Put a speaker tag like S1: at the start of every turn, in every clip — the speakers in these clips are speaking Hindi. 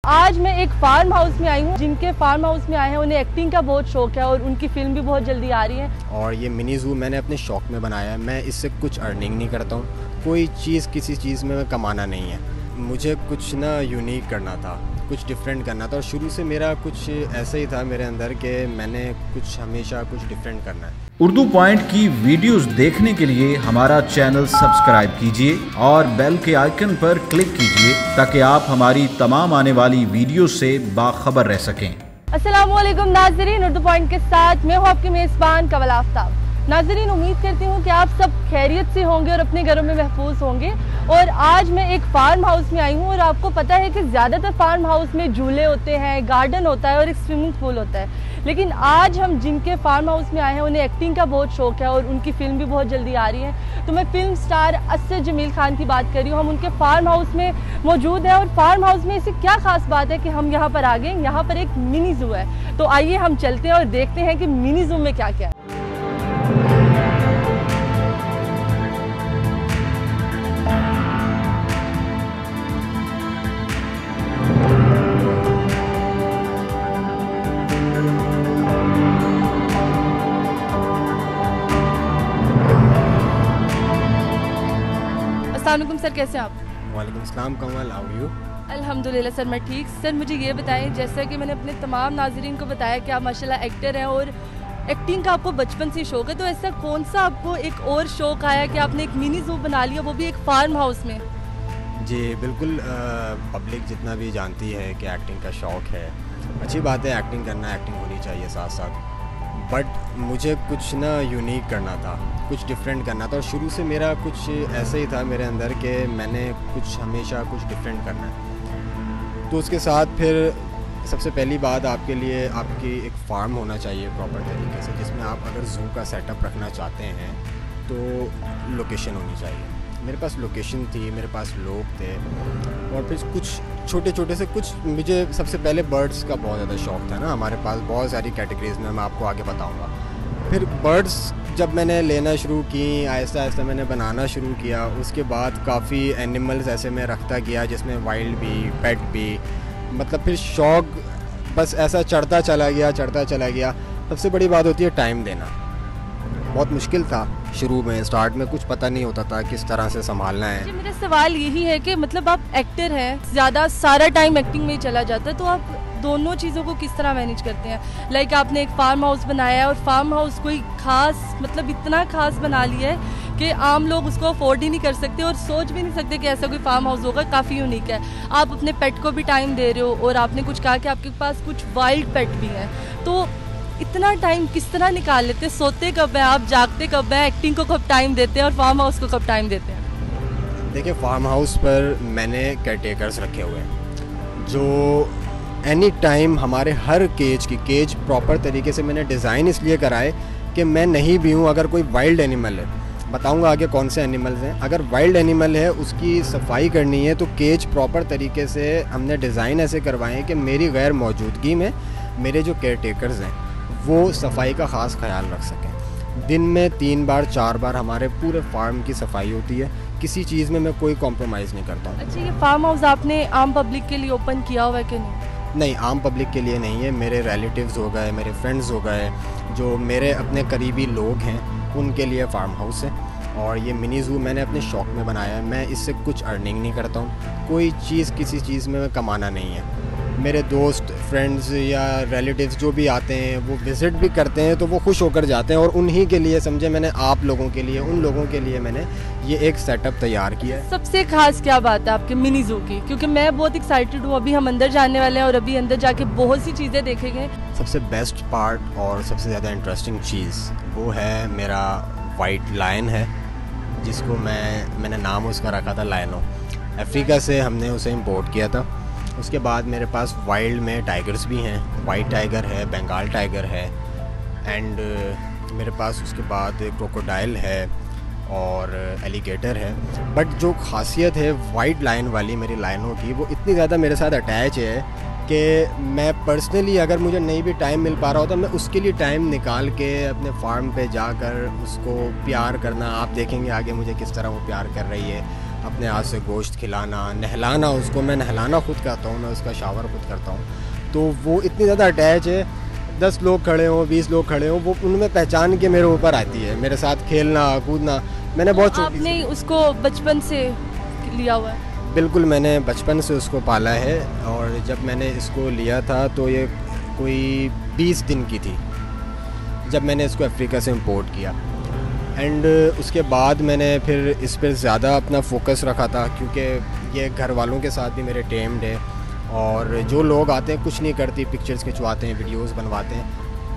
S1: आज मैं एक फार्म हाउस में आई हूँ। जिनके फार्म हाउस में आए हैं उन्हें एक्टिंग का बहुत शौक है और उनकी फिल्म भी बहुत जल्दी आ रही है।
S2: और ये मिनी ज़ू मैंने अपने शौक में बनाया है। मैं इससे कुछ अर्निंग नहीं करता हूँ, कोई चीज़ किसी चीज़ में कमाना नहीं है। मुझे कुछ ना यूनिक करना था, कुछ डिफरेंट करना था और शुरू से मेरा कुछ ऐसा ही था मेरे अंदर कि मैंने कुछ हमेशा कुछ डिफरेंट करना है।
S3: उर्दू पॉइंट की वीडियोस देखने के लिए हमारा चैनल सब्सक्राइब कीजिए और बेल के आइकन पर क्लिक कीजिए ताकि आप हमारी तमाम आने वाली वीडियो से बाखबर रह सकें।
S1: अस्सलाम वालेकुम नाज़रीन, उर्दू पॉइंट के साथ मैं हूँ आपकी मेज़बान कमल आफ्ताब। नाज़रीन, उम्मीद करती हूँ कि आप सब खैरियत से होंगे और अपने घरों में महफूज होंगे। और आज मैं एक फार्म हाउस में आई हूँ और आपको पता है कि ज़्यादातर फार्म हाउस में झूले होते हैं, गार्डन होता है और एक स्विमिंग पूल होता है। लेकिन आज हम जिनके फार्म हाउस में आए हैं उन्हें एक्टिंग का बहुत शौक है और उनकी फिल्म भी बहुत जल्दी आ रही है। तो मैं फिल्म स्टार असद जमील खान की बात कर रही हूँ। हम उनके फार्म हाउस में मौजूद हैं और फार्म हाउस में ऐसी क्या खास बात है कि हम यहाँ पर आ गए। यहाँ पर एक मिनी ज़ू है, तो आइए हम चलते हैं और देखते हैं कि मिनी ज़ू में क्या क्या है। अस्सलामुअलैकुम सर, कैसे हैं आप?
S2: वालेकुम सलाम कमल, हाउ आर यू?
S1: अल्हम्दुलिल्लाह सर, मैं ठीक। सर मुझे ये बताएं, जैसा कि मैंने अपने तमाम नाज़रीन को बताया कि आप माशाल्लाह एक्टर हैं और एक्टिंग का आपको बचपन से शौक है, तो ऐसा कौन सा आपको एक और शौक आया कि आपने एक मिनी ज़ू बना लिया, वो भी एक फार्म हाउस में?
S2: जी बिल्कुल, पब्लिक जितना भी जानती है कि एक्टिंग का शौक़ है, अच्छी बात है, एक्टिंग करना, एक्टिंग होनी चाहिए साथ साथ। बट मुझे कुछ ना यूनिक करना था, कुछ डिफरेंट करना था और शुरू से मेरा कुछ ऐसा ही था मेरे अंदर कि मैंने कुछ हमेशा कुछ डिफरेंट करना है। तो उसके साथ फिर सबसे पहली बात आपके लिए आपकी एक फार्म होना चाहिए प्रॉपर तरीके से, जिसमें आप अगर ज़ू का सेटअप रखना चाहते हैं तो लोकेशन होनी चाहिए। मेरे पास लोकेशन थी, मेरे पास लोग थे और फिर कुछ छोटे छोटे से कुछ, मुझे सबसे पहले बर्ड्स का बहुत ज़्यादा शौक़ था ना। हमारे पास बहुत सारी कैटेगरीज़ में, मैं आपको आगे बताऊंगा। फिर बर्ड्स जब मैंने लेना शुरू की, आहिस्ता आहिस्ता मैंने बनाना शुरू किया। उसके बाद काफ़ी एनिमल्स ऐसे मैं रखता गया जिसमें वाइल्ड भी, पेट भी, मतलब फिर शौक़ बस ऐसा चढ़ता चला गया। सबसे बड़ी बात होती है टाइम देना। बहुत मुश्किल था शुरू में, स्टार्ट में कुछ पता नहीं होता था किस तरह से संभालना है।
S1: मेरा सवाल यही है कि मतलब आप एक्टर हैं, ज़्यादा सारा टाइम एक्टिंग में ही चला जाता है, तो आप दोनों चीज़ों को किस तरह मैनेज करते हैं? लाइक आपने एक फार्म हाउस बनाया है और फार्म हाउस कोई ख़ास, मतलब इतना ख़ास बना लिया है कि आम लोग उसको अफोर्ड ही नहीं कर सकते और सोच भी नहीं सकते कि ऐसा कोई फार्म हाउस होगा। काफ़ी यूनिक है। आप अपने पेट को भी टाइम दे रहे हो और आपने कुछ कहा कि आपके पास कुछ वाइल्ड पेट भी हैं, तो इतना टाइम किस तरह निकाल लेते हैं? सोते कब हैं आप, जागते कब हैं, एक्टिंग को कब टाइम देते हैं और फार्म हाउस को कब टाइम देते हैं?
S2: देखिए, फार्म हाउस पर मैंने केयरटेकर्स रखे हुए हैं जो एनी टाइम हमारे हर केज प्रॉपर तरीके से मैंने डिज़ाइन इसलिए कराए कि मैं नहीं भी हूँ, अगर कोई वाइल्ड एनिमल है, बताऊँगा आगे कौन से एनिमल्स हैं, अगर वाइल्ड एनिमल है उसकी सफाई करनी है तो केज प्रॉपर तरीके से हमने डिज़ाइन ऐसे करवाए हैं कि मेरी गैर मौजूदगी में मेरे जो केयरटेकर्स हैं वो सफाई का ख़ास ख्याल रख सकें। दिन में 3 बार 4 बार हमारे पूरे फार्म की सफाई होती है। किसी चीज़ में मैं कोई कॉम्प्रोमाइज़ नहीं करता हूँ।
S1: अच्छा, ये फार्म हाउस आपने आम पब्लिक के लिए ओपन किया हुआ है कि नहीं?
S2: नहीं, आम पब्लिक के लिए नहीं है। मेरे रिलेटिव्स हो गए, मेरे फ्रेंड्स हो गए, जो मेरे अपने करीबी लोग हैं, उनके लिए फार्म हाउस है। और ये मिनी ज़ू मैंने अपने शौक में बनाया है। मैं इससे कुछ अर्निंग नहीं करता हूँ, कोई चीज़ किसी चीज़ में कमाना नहीं है। मेरे दोस्त, फ्रेंड्स या रिलेटिव्स जो भी आते हैं वो विज़िट भी करते हैं तो वो खुश होकर जाते हैं और उन्हीं के लिए, समझे, मैंने आप लोगों के लिए, उन लोगों के लिए मैंने ये एक सेटअप तैयार किया है।
S1: सबसे खास क्या बात है आपके मिनी ज़ू की? क्योंकि मैं बहुत एक्साइटेड हूँ। अभी हम अंदर जाने वाले हैं और अभी अंदर जाके बहुत सी चीज़ें देखेंगे।
S2: सबसे बेस्ट पार्ट और सबसे ज़्यादा इंटरेस्टिंग चीज़ वो है मेरा वाइट लायन है, जिसको मैंने नाम उसका रखा था लायनो। अफ्रीका से हमने उसे इम्पोर्ट किया था। उसके बाद मेरे पास वाइल्ड में टाइगर्स भी हैं, वाइट टाइगर है, बंगाल टाइगर है एंड मेरे पास उसके बाद क्रोकोडाइल है और एलिगेटर है। बट जो खासियत है वाइट लायन वाली मेरी लायनों की, वो इतनी ज़्यादा मेरे साथ अटैच है कि मैं पर्सनली अगर मुझे नहीं भी टाइम मिल पा रहा होता, मैं उसके लिए टाइम निकाल के अपने फार्म पे जाकर उसको प्यार करना, आप देखेंगे आगे मुझे किस तरह वो प्यार कर रही है। अपने हाथ से गोश्त खिलाना, नहलाना उसको, मैं नहलाना खुद करता हूँ, मैं उसका शावर खुद करता हूँ। तो वो इतनी ज़्यादा अटैच है, 10 लोग खड़े हों, 20 लोग खड़े हों, वो उनमें पहचान के मेरे ऊपर आती है, मेरे साथ खेलना कूदना। मैंने बहुत छोटी
S1: आपने उसको बचपन से लिया हुआ है?
S2: बिल्कुल, मैंने बचपन से उसको पाला है, और जब मैंने इसको लिया था तो ये कोई 20 दिन की थी जब मैंने इसको अफ्रीका से इंपोर्ट किया। एंड उसके बाद मैंने फिर इस पर ज़्यादा अपना फोकस रखा था, क्योंकि ये घर वालों के साथ भी मेरे टेम्ड है, और जो लोग आते हैं कुछ नहीं करती, पिक्चर्स खिंचवाते हैं, वीडियोस बनवाते हैं,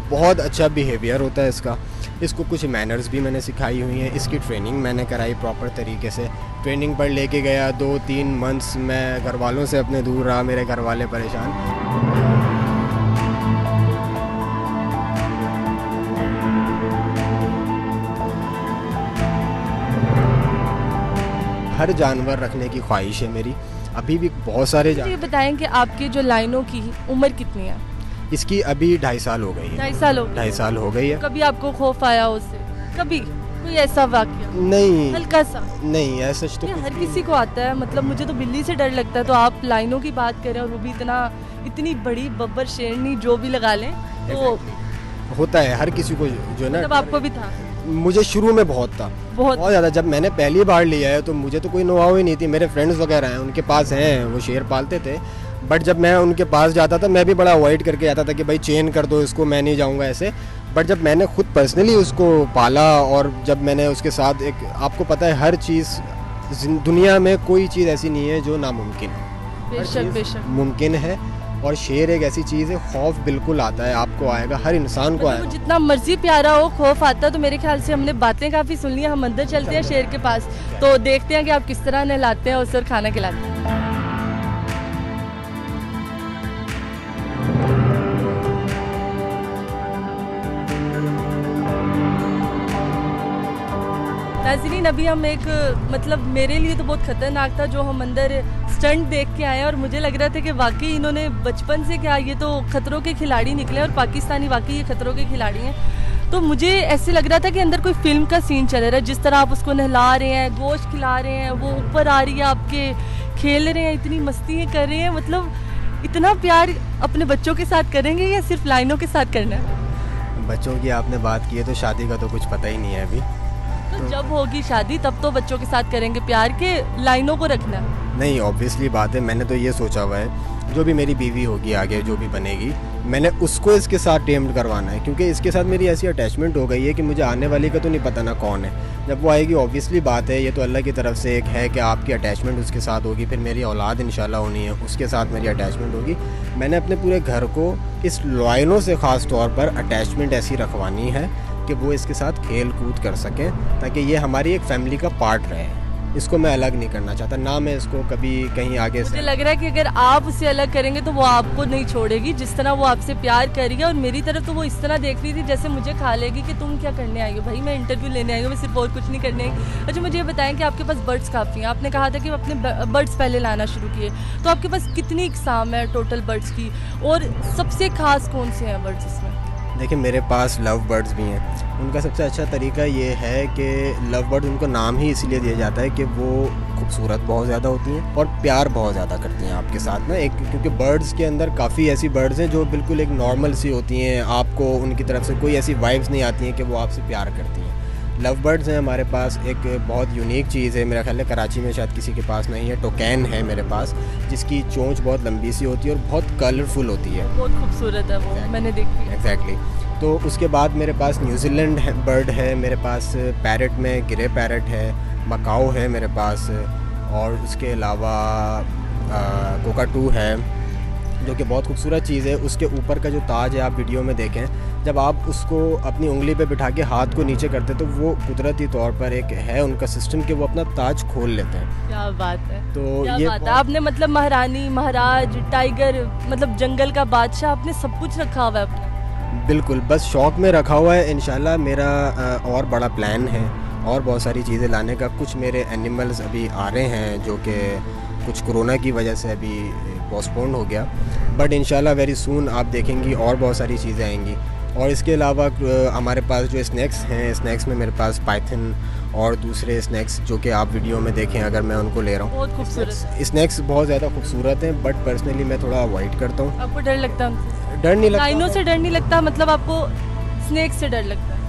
S2: बहुत अच्छा बिहेवियर होता है इसका। इसको कुछ मैनर्स भी मैंने सिखाई हुई हैं, इसकी ट्रेनिंग मैंने कराई प्रॉपर तरीके से, ट्रेनिंग पर लेके गया 2-3 मंथ्स। मैं घर वालों से अपने दूर रहा, मेरे घर वाले परेशान। हर जानवर रखने की ख्वाहिश है मेरी, अभी भी बहुत सारे
S1: ये बताएं कि आपकी जो लाइनों की उम्र कितनी है?
S2: इसकी अभी 2.5 साल हो गई है।
S1: 2.5 साल हो गए?
S2: 2.5 साल हो गई है।
S1: कभी आपको खौफ आया उससे? कभी कोई ऐसा वाकया?
S2: नहीं,
S1: हल्का सा
S2: नहीं, ऐसा तो
S1: नहीं,
S2: कुछ
S1: हर
S2: भी
S1: किसी को आता है। मतलब मुझे तो बिल्ली से डर लगता है, तो आप लाइनों की बात करें और वो भी इतनी बड़ी बब्बर शेरनी जो भी लगा लें तो
S2: Exactly. होता है हर किसी को, जो ना
S1: मतलब आपको भी था?
S2: मुझे शुरू में बहुत था, बहुत ज़्यादा। जब मैंने पहली बार लिया है तो मुझे तो कोई नोहाव ही नहीं थी। मेरे फ्रेंड्स वगैरह हैं, उनके पास हैं, वो शेर पालते थे, बट जब मैं उनके पास जाता था मैं भी बड़ा अवॉइड करके जाता था कि भाई चेन कर दो इसको, मैं नहीं जाऊंगा ऐसे। बट जब मैंने खुद पर्सनली उसको पाला, और जब मैंने उसके साथ एक, आपको पता है हर चीज़ दुनिया में कोई चीज़ ऐसी नहीं है जो नामुमकिन है,
S1: बेशक बेशक
S2: मुमकिन है। और शेर एक ऐसी चीज़ है, खौफ बिल्कुल आता है, आपको आएगा, हर इंसान को आएगा।
S1: जितना मर्जी प्यारा हो, खौफ आता है। तो मेरे ख्याल से हमने बातें काफ़ी सुन ली, हम अंदर चलते हैं शेर के पास, तो देखते हैं कि आप किस तरह नहलाते हैं उसे और खाना खिलाते हैं। नाज़रीन, अभी हम एक, मतलब मेरे लिए तो बहुत ख़तरनाक था जो हम अंदर स्टंट देख के आए, और मुझे लग रहा था कि वाकई इन्होंने बचपन से क्या, ये तो खतरों के खिलाड़ी निकले, और पाकिस्तानी वाकई ये खतरों के खिलाड़ी हैं। तो मुझे ऐसे लग रहा था कि अंदर कोई फिल्म का सीन चल रहा है, जिस तरह आप उसको नहला रहे हैं, गोश्त खिला रहे हैं, वो ऊपर आ रही है आपके, खेल रहे हैं, इतनी मस्ती कर रहे हैं। मतलब इतना प्यार अपने बच्चों के साथ करेंगे या सिर्फ लाइनों के साथ करना है?
S2: बच्चों की आपने बात की है तो शादी का तो कुछ पता ही नहीं है अभी।
S1: तो जब होगी शादी तब तो बच्चों के साथ करेंगे प्यार, के लाइनों को रखना?
S2: नहीं, ऑब्वियसली बात है, मैंने तो ये सोचा हुआ है जो भी मेरी बीवी होगी आगे, जो भी बनेगी, मैंने उसको इसके साथ टेम्ड करवाना है, क्योंकि इसके साथ मेरी ऐसी अटैचमेंट हो गई है कि मुझे आने वाली का तो नहीं पता ना कौन है। जब वो आएगी, ऑब्वियसली बात है, ये तो अल्लाह की तरफ से एक है कि आपकी अटैचमेंट उसके साथ होगी, फिर मेरी औलाद इंशाल्लाह होनी है, उसके साथ मेरी अटैचमेंट होगी। मैंने अपने पूरे घर को इस लाइनों से ख़ास तौर पर अटैचमेंट ऐसी रखवानी है कि वो इसके साथ खेल कूद कर सकें, ताकि ये हमारी एक फैमिली का पार्ट रहे। इसको मैं अलग नहीं करना चाहता, ना मैं इसको कभी कहीं आगे
S1: मुझे लग रहा है कि अगर आप उसे अलग करेंगे तो वो आपको नहीं छोड़ेगी, जिस तरह वो आपसे प्यार कर रही है। और मेरी तरफ तो वो इस तरह देख रही थी जैसे मुझे खा लेगी कि तुम क्या करने आई हो। भाई मैं इंटरव्यू लेने आई हूँ, मैं सिर्फ और कुछ नहीं करने आई। अच्छा मुझे ये बताएं कि आपके पास बर्ड्स काफ़ी हैं, आपने कहा था कि अपने बर्ड्स पहले लाना शुरू किए, तो आपके पास कितनी इकसाम है टोटल बर्ड्स की, और सबसे खास कौन से हैं बर्ड्स इसमें?
S2: देखिए, मेरे पास लव बर्ड्स भी हैं। उनका सबसे अच्छा तरीका ये है कि लव बर्ड, उनको नाम ही इसलिए दिया जाता है कि वो खूबसूरत बहुत ज़्यादा होती हैं और प्यार बहुत ज़्यादा करती हैं आपके साथ ना। एक, क्योंकि बर्ड्स के अंदर काफ़ी ऐसी बर्ड्स हैं जो बिल्कुल एक नॉर्मल सी होती हैं, आपको उनकी तरफ से कोई ऐसी वाइब्स नहीं आती हैं कि वो आपसे प्यार करती हैं। लव बर्ड्स हैं हमारे पास, एक बहुत यूनिक चीज़ है, मेरा ख्याल है कराची में शायद किसी के पास नहीं है। टोकैन है मेरे पास, जिसकी चोंच बहुत लंबी सी होती है और बहुत कलरफुल होती है,
S1: बहुत खूबसूरत है वो, मैंने देखी है।
S2: एग्जैक्टली। तो उसके बाद मेरे पास न्यूजीलैंड बर्ड है, मेरे पास पैरट में ग्रे पैरट है, मकाओ है मेरे पास, और उसके अलावा कोकाटू है, जो कि बहुत खूबसूरत चीज़ है। उसके ऊपर का जो ताज है, आप वीडियो में देखें, जब आप उसको अपनी उंगली पे बिठा के हाथ को नीचे करते तो वो कुदरती तौर पर एक है उनका सिस्टम कि वो अपना ताज खोल लेते हैं।
S1: क्या बात है,
S2: तो
S1: क्या
S2: ये
S1: बात है। आपने मतलब महारानी, महाराज, टाइगर, मतलब जंगल का बादशाह, आपने सब कुछ रखा हुआ है अपना?
S2: बिल्कुल, बस शौक़ में रखा हुआ है। इंशाल्लाह मेरा और बड़ा प्लान है और बहुत सारी चीज़ें लाने का। कुछ मेरे एनिमल्स अभी आ रहे हैं जो कि कुछ कोरोना की वजह से अभी पोस्टपोन हो गया, बट इंशाल्लाह वेरी सून आप देखेंगी और बहुत सारी चीज़ें आएंगी। और इसके अलावा हमारे पास जो स्नैक्स हैं, स्नैक्स में मेरे पास पाइथन और दूसरे स्नैक्स जो कि आप वीडियो में देखें अगर मैं उनको ले रहा हूँ,
S1: बहुत खूबसूरत।
S2: स्नैक्स बहुत ज़्यादा खूबसूरत हैं, बट पर्सनली मैं थोड़ा अवॉइड करता हूँ।
S1: आपको डर लगता है?
S2: डर नहीं लगता।
S1: लाइनों से डर नहीं लगता, मतलब आपको स्नेक से डर लगता है?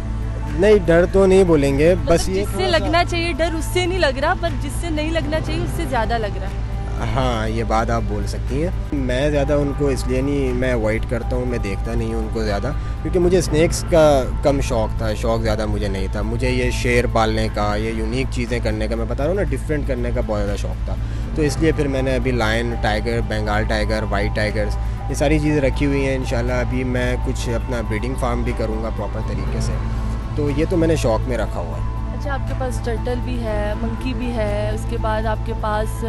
S2: नहीं, डर तो नहीं बोलेंगे, बस ये
S1: जिससे लगना चाहिए डर उससे नहीं लग रहा, पर जिससे नहीं लगना चाहिए उससे ज़्यादा लग रहा है।
S2: हाँ, ये बात आप बोल सकती हैं। मैं ज़्यादा उनको इसलिए नहीं, मैं अवॉइड करता हूँ, मैं देखता नहीं हूँ उनको ज़्यादा, क्योंकि मुझे स्नैक्स का कम शौक़ था, शौक़ ज़्यादा मुझे नहीं था। मुझे ये शेर पालने का, ये यूनिक चीज़ें करने का, मैं बता रहा हूँ ना, डिफरेंट करने का बहुत ज़्यादा शौक़ था। तो इसलिए फिर मैंने अभी lion, tiger, Bengal tiger, white tigers, ये सारी चीज़ें रखी हुई हैं। इंशाल्लाह अभी मैं कुछ अपना ब्रीडिंग फार्म भी करूँगा प्रॉपर तरीके से, तो ये तो मैंने शौक़ में रखा हुआ है।
S1: अच्छा, आपके पास टर्टल भी है, मंकी भी है, उसके बाद आपके पास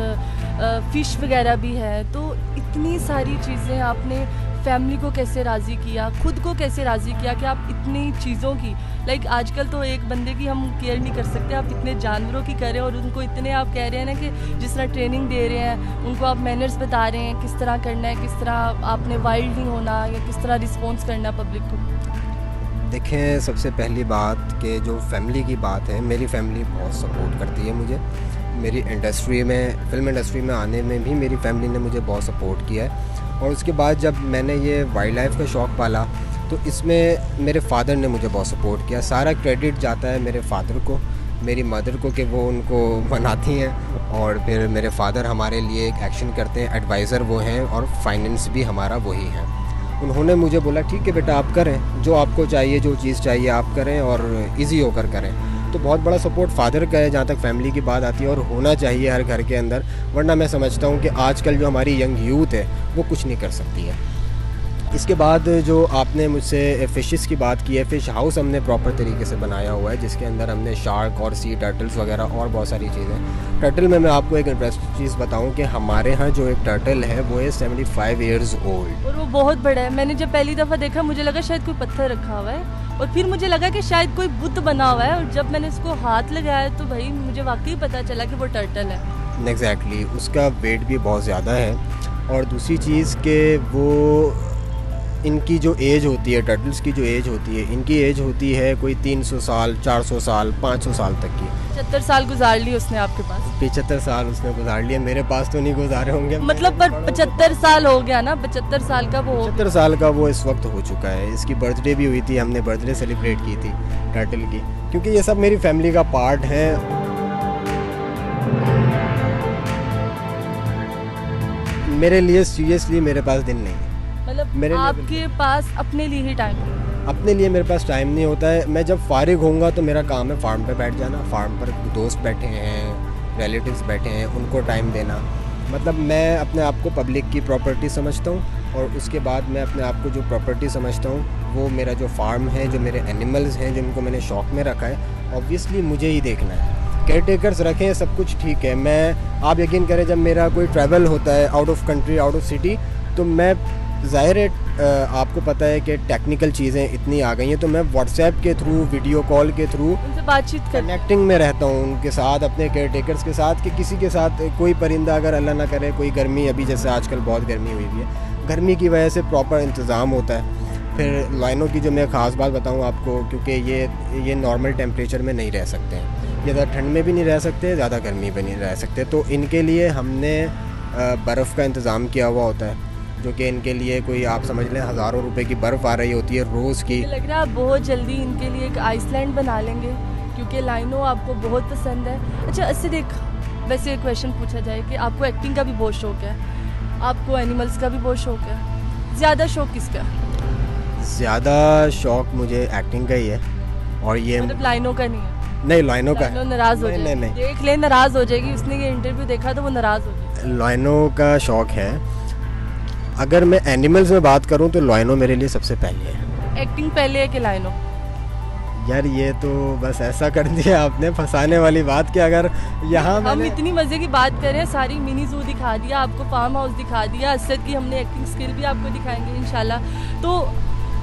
S1: फ़िश वगैरह भी है, तो इतनी सारी चीज़ें आपने फैमिली को कैसे राज़ी किया, खुद को कैसे राज़ी किया कि आप इतनी चीज़ों की, लाइक आजकल तो एक बंदे की हम केयर नहीं कर सकते, आप इतने जानवरों की करें और उनको इतने आप कह रहे हैं ना कि जिस तरह ट्रेनिंग दे रहे हैं, उनको आप मैनर्स बता रहे हैं, किस तरह करना है, किस तरह आपने वाइल्ड नहीं होना या किस तरह रिस्पॉन्स करना है पब्लिक को।
S2: देखें, सबसे पहली बात कि जो फैमिली की बात है, मेरी फैमिली बहुत सपोर्ट करती है मुझे। मेरी इंडस्ट्री में, फिल्म इंडस्ट्री में आने में भी मेरी फैमिली ने मुझे बहुत सपोर्ट किया है। और उसके बाद जब मैंने ये वाइल्ड लाइफ का शौक़ पाला, तो इसमें मेरे फ़ादर ने मुझे बहुत सपोर्ट किया। सारा क्रेडिट जाता है मेरे फ़ादर को, मेरी मदर को, कि वो उनको बनाती हैं, और फिर मेरे फ़ादर हमारे लिए एक एक्शन करते हैं, एडवाइज़र वो हैं, और फाइनेंस भी हमारा वही है। उन्होंने मुझे बोला ठीक है बेटा, आप करें जो आपको चाहिए, जो चीज़ चाहिए आप करें, और इजी होकर करें। तो बहुत बड़ा सपोर्ट फ़ादर का है जहाँ तक फैमिली की बात आती है, और होना चाहिए हर घर के अंदर, वरना मैं समझता हूँ कि आजकल जो हमारी यंग यूथ है वो कुछ नहीं कर सकती है। इसके बाद जो आपने मुझसे फ़िशेस की बात की है, फ़िश हाउस हमने प्रॉपर तरीके से बनाया हुआ है, जिसके अंदर हमने शार्क और सी टर्टल्स वगैरह और बहुत सारी चीज़ें। टर्टल में मैं आपको एक इंटरेस्टिंग चीज़ बताऊं कि हमारे यहाँ जो एक टर्टल है वो है 75 ईयर्स ओल्ड,
S1: और वो बहुत बड़ा है। मैंने जब पहली दफ़ा देखा मुझे लगा शायद कोई पत्थर रखा हुआ है, और फिर मुझे लगा कि शायद कोई बुद्ध बना हुआ है, और जब मैंने उसको हाथ लगाया तो भाई मुझे वाकई पता चला कि वो टर्टल है।
S2: एग्जैक्टली, उसका वेट भी बहुत ज़्यादा है। और दूसरी चीज़ कि वो, इनकी जो एज होती है, टर्टल्स की जो एज होती है, इनकी एज होती है कोई 300 साल, 400 साल, 500 साल तक की।
S1: 75 साल गुजार लिए उसने आपके पास?
S2: 75 साल उसने गुजार लिए, मेरे पास तो नहीं गुजारे होंगे।
S1: मतलब पर 75 साल हो गया ना, 75 साल का वो
S2: 75 साल का वो इस वक्त हो चुका है। इसकी बर्थडे भी हुई थी, हमने बर्थडे सेलिब्रेट की थी टर्टल की, क्योंकि ये सब मेरी फैमिली का पार्ट है। मेरे लिए सीरियसली मेरे पास दिन नहीं है,
S1: मतलब आपके पास अपने लिए ही टाइम नहीं है?
S2: अपने लिए मेरे पास टाइम नहीं होता है। मैं जब फारिग होऊंगा तो मेरा काम है फार्म पे बैठ जाना, फार्म पर दोस्त बैठे हैं, रिलेटिव्स बैठे हैं, उनको टाइम देना। मतलब मैं अपने आप को पब्लिक की प्रॉपर्टी समझता हूँ, और उसके बाद मैं अपने आप को जो प्रॉपर्टी समझता हूँ वो मेरा जो फार्म है, जो मेरे एनिमल्स हैं, जिनको मैंने शौक़ में रखा है, ऑब्वियसली मुझे ही देखना है। केयर टेकर्स रखें, सब कुछ ठीक है। मैं, आप यकीन करें, जब मेरा कोई ट्रैवल होता है out of country, out of city, तो मैं, ज़ाहिर है आपको पता है कि टेक्निकल चीज़ें इतनी आ गई हैं, तो मैं व्हाट्सएप के थ्रू, वीडियो कॉल के थ्रू
S1: उनसे बातचीत
S2: कनेक्टिंग में रहता हूँ उनके साथ, अपने केयर टेकर्स के साथ, कि किसी के साथ कोई परिंदा अगर अल्लाह ना करे, कोई गर्मी, अभी जैसे आजकल बहुत गर्मी हुई है, गर्मी की वजह से प्रॉपर इंतज़ाम होता है। फिर लाइनों की जो मैं ख़ास बात बताऊँ आपको, क्योंकि ये नॉर्मल टेम्परेचर में नहीं रह सकते हैं, ज़्यादा ठंड में भी नहीं रह सकते, ज़्यादा गर्मी में नहीं रह सकते, तो इनके लिए हमने बर्फ़ का इंतज़ाम किया हुआ होता है, जो कि इनके लिए कोई, आप समझ लें, हज़ारों रुपए की बर्फ़ आ रही होती है रोज़ की।
S1: लग रहा है आप बहुत जल्दी इनके लिए एक आइसलैंड बना लेंगे, क्योंकि लाइनों आपको बहुत पसंद है। अच्छा, इससे देख, वैसे एक क्वेश्चन पूछा जाए कि आपको एक्टिंग का भी बहुत शौक़ है, आपको एनिमल्स का भी बहुत शौक़ है, ज़्यादा शौक़ किसका?
S2: ज़्यादा शौक़ मुझे एक्टिंग का ही है, और ये
S1: मतलब लाइनों का नहीं है?
S2: नहीं, लाइनों का
S1: नाराज़ हो जाएगी। नहीं, देख ले, नाराज़ हो जाएगी, उसने ये इंटरव्यू देखा तो वो नाराज़ हो जाएगी।
S2: लाइनों का शौक़ है। अगर मैं एनिमल्स में बात करूं तो लाइनों मेरे लिए सबसे पहले है।
S1: एक्टिंग पहले है कि लाइनों?
S2: यार ये तो बस ऐसा कर दिया आपने, फंसाने वाली बात, कि अगर यहाँ
S1: हम इतनी मज़े की बात कर रहे हैं, सारी मिनी ज़ू दिखा दिया आपको, फार्म हाउस दिखा दिया, असद की हमने एक्टिंग स्किल भी आपको दिखाएंगे इंशाल्लाह। तो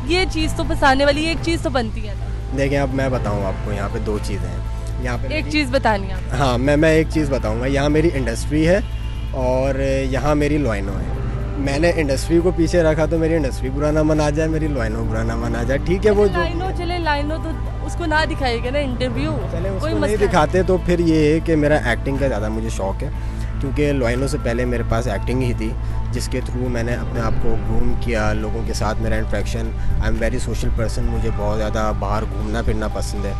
S1: ये चीज़ तो फंसाने वाली एक चीज़ तो बनती है ना।
S2: देखिए, अब मैं बताऊँ आपको, यहाँ पे दो चीज़ें हैं। यहाँ पे
S1: एक चीज़ बतानी है?
S2: हाँ, मैं एक चीज़ बताऊँगा। यहाँ मेरी इंडस्ट्री है और यहाँ मेरी लाइनों है। मैंने इंडस्ट्री को पीछे रखा तो मेरी इंडस्ट्री बुरा ना मना जाए, मेरी लाइनों बुरा ना मना जाए, ठीक है। वो जो
S1: लाइनों चले, लाइनों तो उसको ना दिखाएगा ना इंटरव्यू,
S2: चले
S1: कोई
S2: उसको नहीं दिखाते। तो फिर ये है कि मेरा एक्टिंग का ज़्यादा मुझे शौक़ है, क्योंकि लाइनों से पहले मेरे पास एक्टिंग ही थी, जिसके थ्रू मैंने अपने आप को ग्रूम किया, लोगों के साथ मेरा interaction. I am very social person, मुझे बहुत ज़्यादा बाहर घूमना फिरना पसंद है,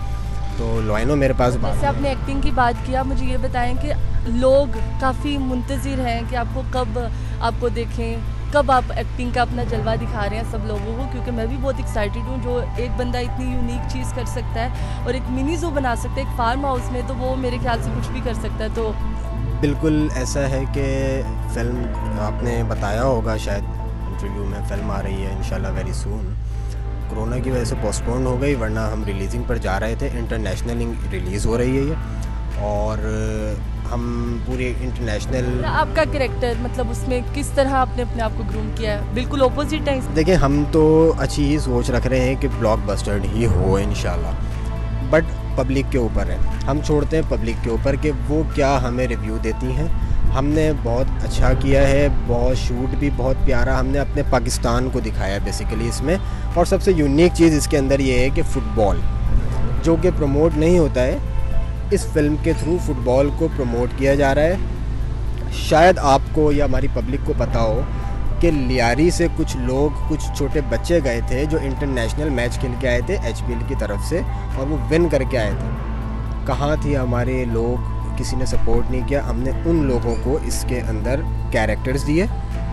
S2: तो लाइनों मेरे पास बात।
S1: जैसे आपने एक्टिंग की बात किया, मुझे ये बताएं कि लोग काफ़ी मुंतज़िर हैं कि आपको कब आपको देखें, कब आप एक्टिंग का अपना जलवा दिखा रहे हैं सब लोगों को, क्योंकि मैं भी बहुत एक्साइटेड हूँ। जो एक बंदा इतनी यूनिक चीज़ कर सकता है और एक मिनी ज़ू बना सकता है एक फार्म हाउस में, तो वो मेरे ख्याल से कुछ भी कर सकता है। तो
S2: बिल्कुल ऐसा है कि फ़िल्म आपने बताया होगा शायद इंटरव्यू में, फ़िल्म आ रही है इंशाल्लाह वेरी सून। कोरोना की वजह से पोस्टपोन हो गई, वरना हम रिलीजिंग पर जा रहे थे। इंटरनेशनल रिलीज़ हो रही है ये, और हम पूरे इंटरनेशनल।
S1: आपका कैरेक्टर मतलब उसमें किस तरह आपने अपने आप को ग्रूम किया है? बिल्कुल ऑपोजिट है।
S2: देखिए, हम तो अच्छी ही सोच रख रहे हैं कि ब्लॉकबस्टर ही हो इंशाल्लाह, बट पब्लिक के ऊपर है। हम छोड़ते हैं पब्लिक के ऊपर कि वो क्या हमें रिव्यू देती हैं। हमने बहुत अच्छा किया है, बहुत शूट भी बहुत प्यारा, हमने अपने पाकिस्तान को दिखाया बेसिकली इसमें। और सबसे यूनिक चीज़ इसके अंदर ये है कि फ़ुटबॉल जो कि प्रमोट नहीं होता है, इस फिल्म के थ्रू फ़ुटबॉल को प्रमोट किया जा रहा है। शायद आपको या हमारी पब्लिक को पता हो कि लियारी से कुछ लोग, कुछ छोटे बच्चे गए थे जो इंटरनेशनल मैच खेल के आए थे HPL की तरफ से, और वो विन करके आए थे। कहाँ थी हमारे लोग? किसी ने सपोर्ट नहीं किया। हमने उन लोगों को इसके अंदर कैरेक्टर्स दिए,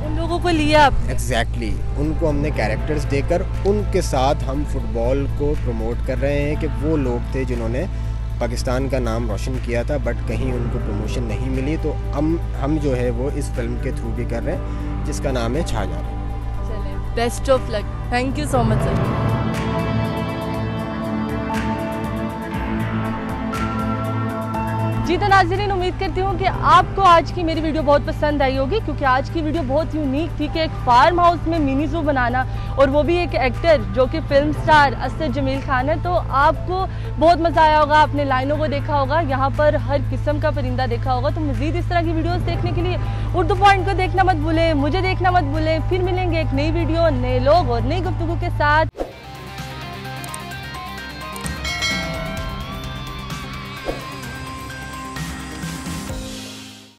S1: उन लोगों को लिया आपने।
S2: एग्जैक्टली, उनको हमने कैरेक्टर्स देकर उनके साथ हम फुटबॉल को प्रमोट कर रहे हैं कि वो लोग थे जिन्होंने पाकिस्तान का नाम रोशन किया था, बट कहीं उनको प्रमोशन नहीं मिली। तो हम जो है वो इस फिल्म के थ्रू भी कर रहे हैं, जिसका नाम है छाजा।
S1: चलिए, best of luck. Thank you so much sir. जी तो नाज़रीन, उम्मीद करती हूँ कि आपको आज की मेरी वीडियो बहुत पसंद आई होगी, क्योंकि आज की वीडियो बहुत यूनिक थी कि एक फार्म हाउस में मिनी ज़ू बनाना, और वो भी एक एक्टर जो कि फिल्म स्टार असद जमील खान है। तो आपको बहुत मज़ा आया होगा, आपने लाइनों को देखा होगा, यहाँ पर हर किस्म का परिंदा देखा होगा। तो मज़ीद इस तरह की वीडियोज़ देखने के लिए उर्दू पॉइंट को देखना मत भूलें, मुझे देखना मत भूलें। फिर मिलेंगे एक नई वीडियो, नए लोग और नई गुफ्तगू के साथ।